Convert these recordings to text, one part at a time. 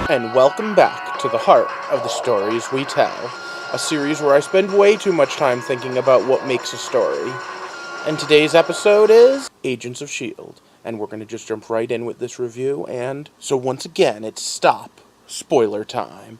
And welcome back to the heart of the stories we tell, a series where I spend way too much time thinking about what makes a story. And today's episode is Agents of S.H.I.E.L.D., and we're going to just jump right in with this review, and so once again, it's stop, spoiler time.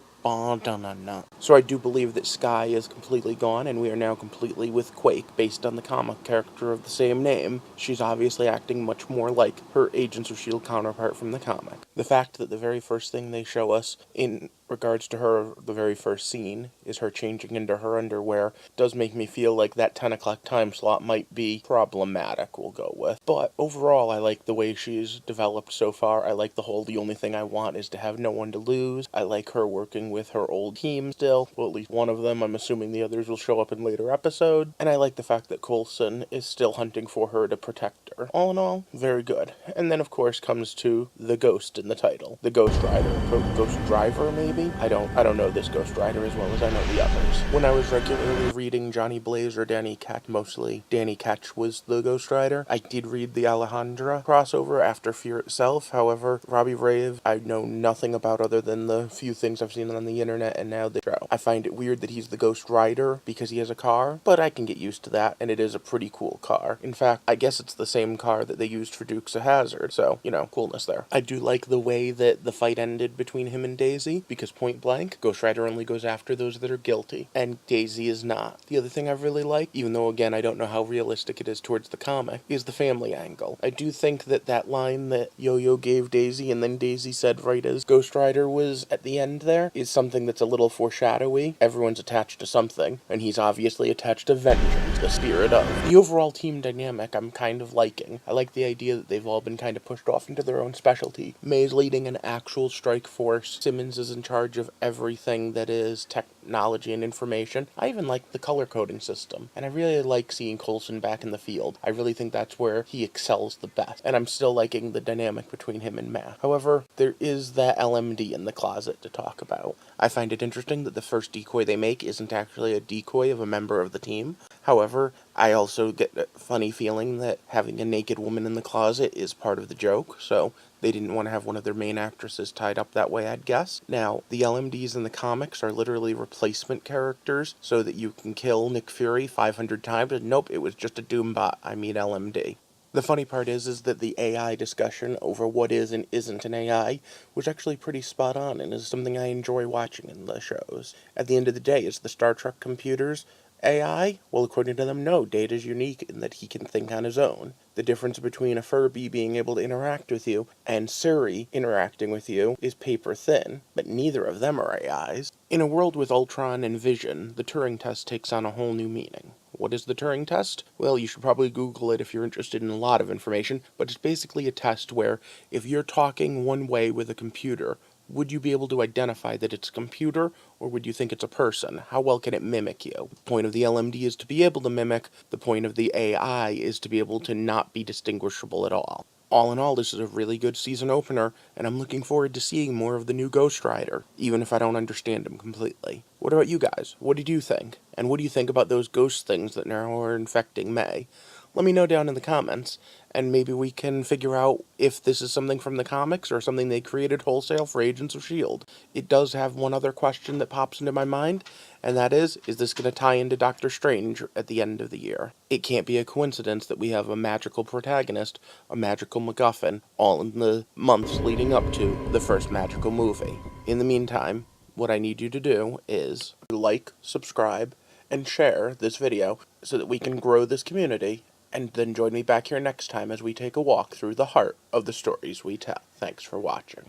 So I do believe that Sky is completely gone, and we are now completely with Quake, based on the comic character of the same name. She's obviously acting much more like her Agents of S.H.I.E.L.D. counterpart from the comic. The fact that the very first thing they show us in regards to her, the very first scene, is her changing into her underwear, does make me feel like that 10 o'clock time slot might be problematic, we'll go with. But overall, I like the way she's developed so far. I like the only thing I want is to have no one to lose. I like her working with her old team still, well, at least one of them. I'm assuming the others will show up in later episodes. And I like the fact that Coulson is still hunting for her to protect her. All in all, very good. And then, of course, comes to the ghost in the title. The Ghost Rider. Ghost Driver, maybe? I don't know this Ghost Rider as well as I know the others. When I was regularly reading Johnny Blaze or Danny Ketch, mostly Danny Ketch was the Ghost Rider, I did read the Alejandra crossover after Fear itself. However, Robbie Rave, I know nothing about other than the few things I've seen on the internet and now the show. I find it weird that he's the Ghost Rider because he has a car, but I can get used to that, and it is a pretty cool car. In fact, I guess it's the same car that they used for Dukes of Hazzard, so, coolness there. I do like the way that the fight ended between him and Daisy, because point blank, Ghost Rider only goes after those that are guilty, and Daisy is not. The other thing I really like, even though again I don't know how realistic it is towards the comic, is the family angle. I do think that line that Yo-Yo gave Daisy and then Daisy said right as Ghost Rider was at the end there is something that's a little foreshadowy. Everyone's attached to something, and he's obviously attached to vengeance, the spirit of. The overall team dynamic I'm kind of liking. I like the idea that they've all been kind of pushed off into their own specialty. May's leading an actual strike force. Simmons is in charge of everything that is technology and information. I even like the color coding system, and I really like seeing Coulson back in the field. I really think that's where he excels the best, and I'm still liking the dynamic between him and Matt. However, there is that LMD in the closet to talk about. I find it interesting that the first decoy they make isn't actually a decoy of a member of the team. However, I also get a funny feeling that having a naked woman in the closet is part of the joke, so they didn't want to have one of their main actresses tied up that way, I'd guess. Now, the LMDs in the comics are literally replacement characters, so that you can kill Nick Fury 500 times, and nope, it was just a Doombot, LMD. The funny part is that the AI discussion over what is and isn't an AI was actually pretty spot on, and is something I enjoy watching in the shows. At the end of the day, is the Star Trek computers AI? Well, according to them, no. Data's unique in that he can think on his own. The difference between a Furby being able to interact with you and Siri interacting with you is paper thin, but neither of them are AIs. In a world with Ultron and Vision, the Turing test takes on a whole new meaning. What is the Turing test? Well, you should probably Google it if you're interested in a lot of information, but it's basically a test where if you're talking one way with a computer, would you be able to identify that it's a computer, or would you think it's a person? How well can it mimic you? The point of the LMD is to be able to mimic. The point of the AI is to be able to not be distinguishable at all. All in all, this is a really good season opener, and I'm looking forward to seeing more of the new Ghost Rider, even if I don't understand him completely. What about you guys? What did you think? And what do you think about those ghost things that now are infecting May? Let me know down in the comments, and maybe we can figure out if this is something from the comics or something they created wholesale for Agents of S.H.I.E.L.D. It does have one other question that pops into my mind, and that is this going to tie into Doctor Strange at the end of the year? It can't be a coincidence that we have a magical protagonist, a magical MacGuffin, all in the months leading up to the first magical movie. In the meantime, what I need you to do is like, subscribe, and share this video so that we can grow this community, and then join me back here next time as we take a walk through the heart of the stories we tell. Thanks for watching.